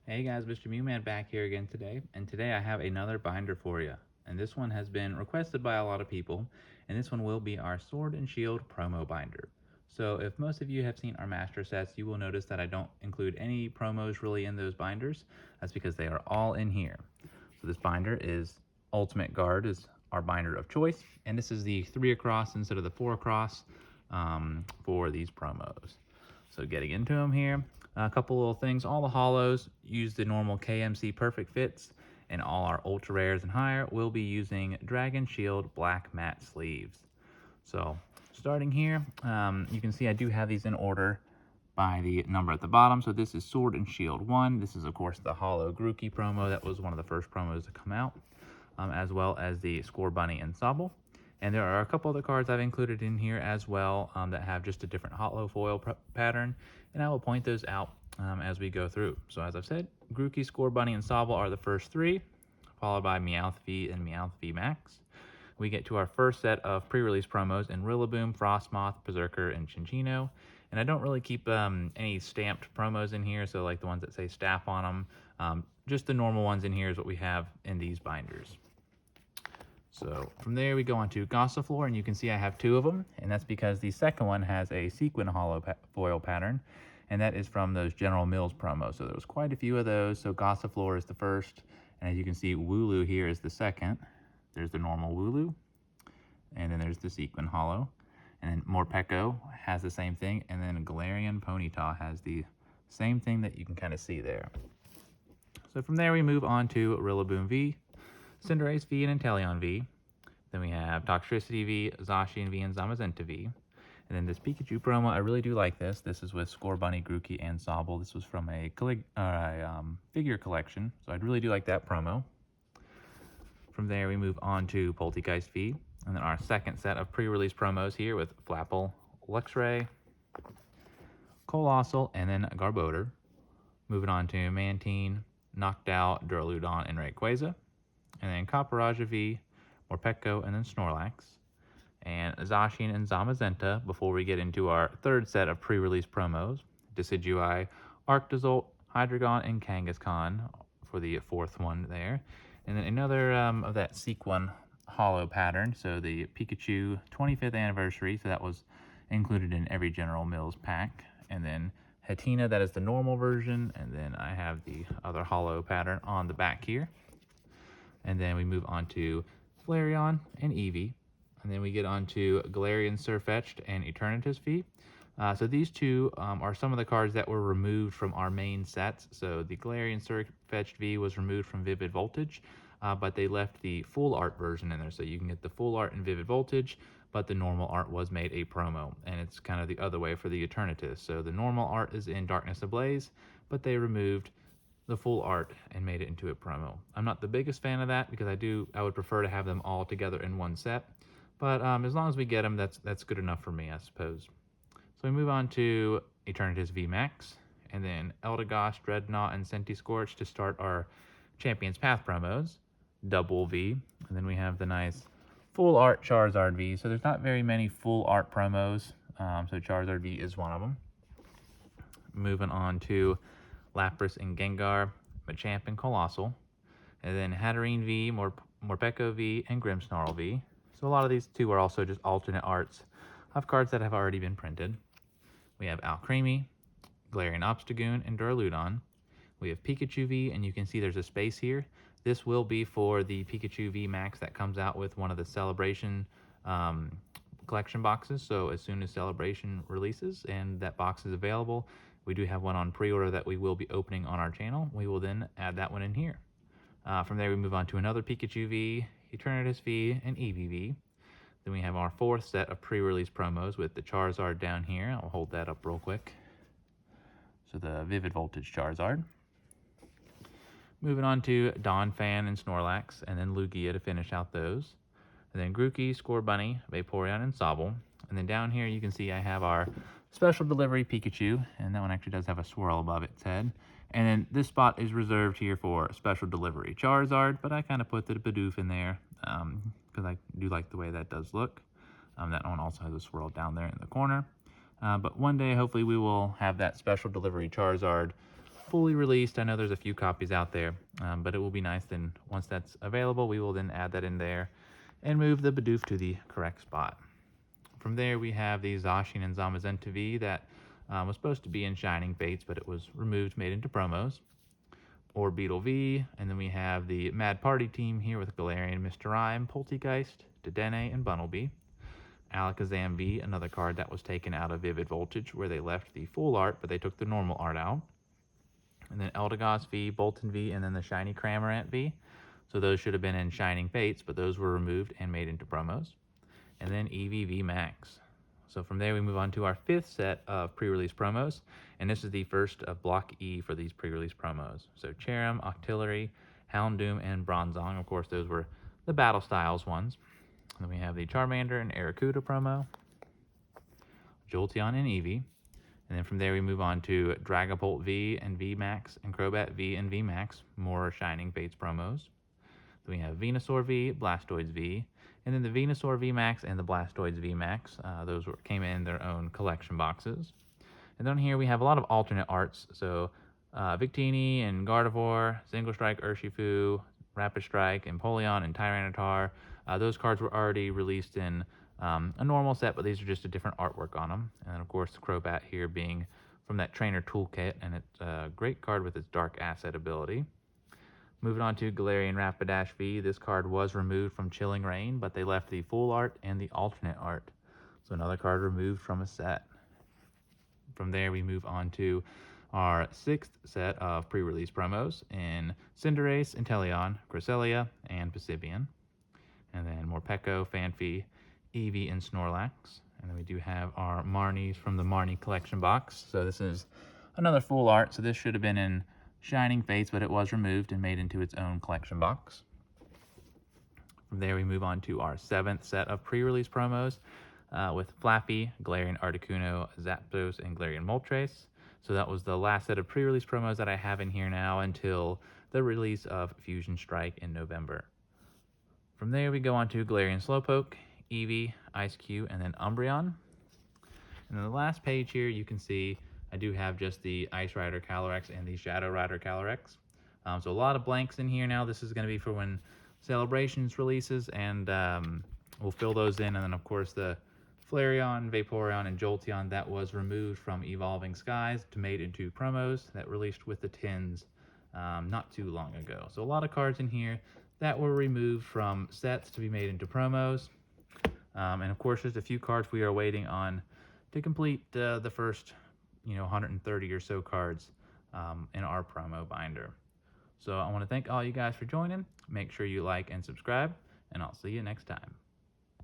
Hey guys, Mr. Mewman back here again today, and today I have another binder for you. And this one has been requested by a lot of people, and this one will be our Sword and Shield promo binder. So if most of you have seen our master sets, you will notice that I don't include any promos really in those binders. That's because they are all in here. So this binder is Ultimate Guard is our binder of choice, and this is the 3 across instead of the 4 across for these promos. So getting into them here, a couple little things. All the hollows use the normal KMC perfect fits, and all our ultra rares and higher will be using Dragon Shield black matte sleeves. So starting here, you can see I do have these in order by the number at the bottom. So this is Sword and Shield 1. This is, of course, the Hollow Grookey promo. That was one of the first promos to come out, as well as the Score Bunny and Sobble. And there are a couple other cards I've included in here as well that have just a different hollow foil pattern, and I will point those out as we go through. So as I've said, Grookey, Score Bunny, and Sobble are the first three, followed by Meowth V and Meowth V Max. We get to our first set of pre-release promos in Rillaboom, Frostmoth, Berserker, and Chinchino. And I don't really keep any stamped promos in here, so like the ones that say staff on them. Just the normal ones in here is what we have in these binders. So from there we go on to Gossifleur, and you can see I have two of them, and that's because the second one has a sequin hollow foil pattern, and that is from those General Mills promos. So there was quite a few of those. So Gossifleur is the first, and as you can see, Wooloo here is the second. There's the normal Wooloo, and then there's the sequin hollow, and then Morpeko has the same thing, and then Galarian Ponyta has the same thing that you can kind of see there. So from there we move on to Rillaboom V, Cinderace V, and Inteleon V. Then we have Toxtricity V, Zacian V, and Zamazenta V. And then this Pikachu promo, I really do like this. This is with Score Bunny, Grookey, and Sobble. This was from a figure collection, so I really do like that promo. From there, we move on to Poltegeist V, and then our second set of pre-release promos here with Flapple, Luxray, Coalossal, and then Garbodor. Moving on to Mantine, Noctowl, Duraludon, and Rayquaza. And then Copperajah V, Morpeko, and then Snorlax. And Zacian and Zamazenta before we get into our third set of pre-release promos. Decidueye, Arctozolt, Hydreigon, and Kangaskhan for the fourth one there. And then another of that sequin hollow pattern. So the Pikachu 25th anniversary. So that was included in every General Mills pack. And then Hatina, that is the normal version. And then I have the other hollow pattern on the back here. And then we move on to Flareon and Eevee. And then we get on to Galarian Sirfetch'd and Eternatus V. So these two are some of the cards that were removed from our main sets. So the Galarian Sirfetch'd V was removed from Vivid Voltage, but they left the full art version in there. So you can get the full art in Vivid Voltage, but the normal art was made a promo. And it's kind of the other way for the Eternatus. So the normal art is in Darkness Ablaze, but they removed the full art and made it into a promo. I'm not the biggest fan of that because I would prefer to have them all together in one set. But as long as we get them, that's good enough for me, I suppose. So we move on to Eternatus V Max, and then Eldegoss, Dreadnought, and Centiskorch to start our Champions Path promos. Double V, and then we have the nice full art Charizard V. So there's not very many full art promos, so Charizard V is one of them. Moving on to Lapras and Gengar, Machamp and Coalossal, and then Hatterene V, Morpeko V, and Grimmsnarl V. So a lot of these two are also just alternate arts of cards that have already been printed. We have Alcremie, Galarian Obstagoon, and Duraludon. We have Pikachu V, and you can see there's a space here. This will be for the Pikachu V Max that comes out with one of the Celebration collection boxes. So as soon as Celebration releases and that box is available, we do have one on pre-order that we will be opening on our channel. We will then add that one in here. From there, we move on to another Pikachu V, Eternatus V, and Eevee V. Then we have our fourth set of pre-release promos with the Charizard down here. I'll hold that up real quick. So the Vivid Voltage Charizard. Moving on to Donphan and Snorlax, and then Lugia to finish out those. And then Grookey, Score Bunny, Vaporeon, and Sobble. And then down here you can see I have our special delivery Pikachu, and that one actually does have a swirl above its head. And then this spot is reserved here for special delivery Charizard, but I kind of put the Bidoof in there because I do like the way that does look. That one also has a swirl down there in the corner. But one day, hopefully, we will have that special delivery Charizard fully released. I know there's a few copies out there, but it will be nice. Then once that's available, we will then add that in there and move the Bidoof to the correct spot. From there, we have the Zacian and Zamazenta V that was supposed to be in Shining Fates, but it was removed, made into promos. Or Beetle V, and then we have the Mad Party team here with Galarian, Mr. Rime, Poltegeist, Dedenne, and Bunnelby. Alakazam V, another card that was taken out of Vivid Voltage, where they left the full art, but they took the normal art out. And then Eldegoss V, Bolton V, and then the Shiny Cramorant V. So those should have been in Shining Fates, but those were removed and made into promos. And then Eevee V Max. So from there, we move on to our 5th set of pre-release promos, and this is the first of Block E for these pre-release promos. So Cherim, Octillery, Houndoom, and Bronzong. Of course, those were the Battle Styles ones. And then we have the Charmander and Arrokuda promo, Jolteon and Eevee. And then from there, we move on to Dragapult V and V Max, and Crobat V and V Max, more Shining Fates promos. Then we have Venusaur V, Blastoise V, and then the Venusaur V Max and the Blastoise V Max. Those came in their own collection boxes. And then here we have a lot of alternate arts. So Victini and Gardevoir, Single Strike, Urshifu, Rapid Strike, Empoleon, and Tyranitar. Those cards were already released in a normal set, but these are just a different artwork on them. And then, of course, the Crobat here being from that Trainer Toolkit, and it's a great card with its Dark Asset ability. Moving on to Galarian Rapidash V, this card was removed from Chilling Reign, but they left the full art and the alternate art. So another card removed from a set. From there, we move on to our 6th set of pre-release promos in Cinderace, Inteleon, Cresselia, and Pisibian. And then Morpeko, Fanfi, Eevee, and Snorlax. And then we do have our Marnies from the Marnie collection box. So this is another full art. So this should have been in Shining Fates, but it was removed and made into its own collection box. From there, we move on to our 7th set of pre-release promos with Flappy, Galarian Articuno, Zapdos, and Galarian Moltres. So that was the last set of pre-release promos that I have in here now until the release of Fusion Strike in November. From there, we go on to Galarian Slowpoke, Eevee, Ice-Q, and then Umbreon. And then the last page here, you can see I do have just the Ice Rider Calyrex and the Shadow Rider Calyrex. So a lot of blanks in here now. This is going to be for when Celebrations releases, and we'll fill those in. And then, of course, the Flareon, Vaporeon, and Jolteon that was removed from Evolving Skies to made into promos that released with the tins not too long ago. So a lot of cards in here that were removed from sets to be made into promos. And of course, there's a few cards we are waiting on to complete the first 130 or so cards in our promo binder. So I want to thank all you guys for joining. Make sure you like and subscribe, and I'll see you next time.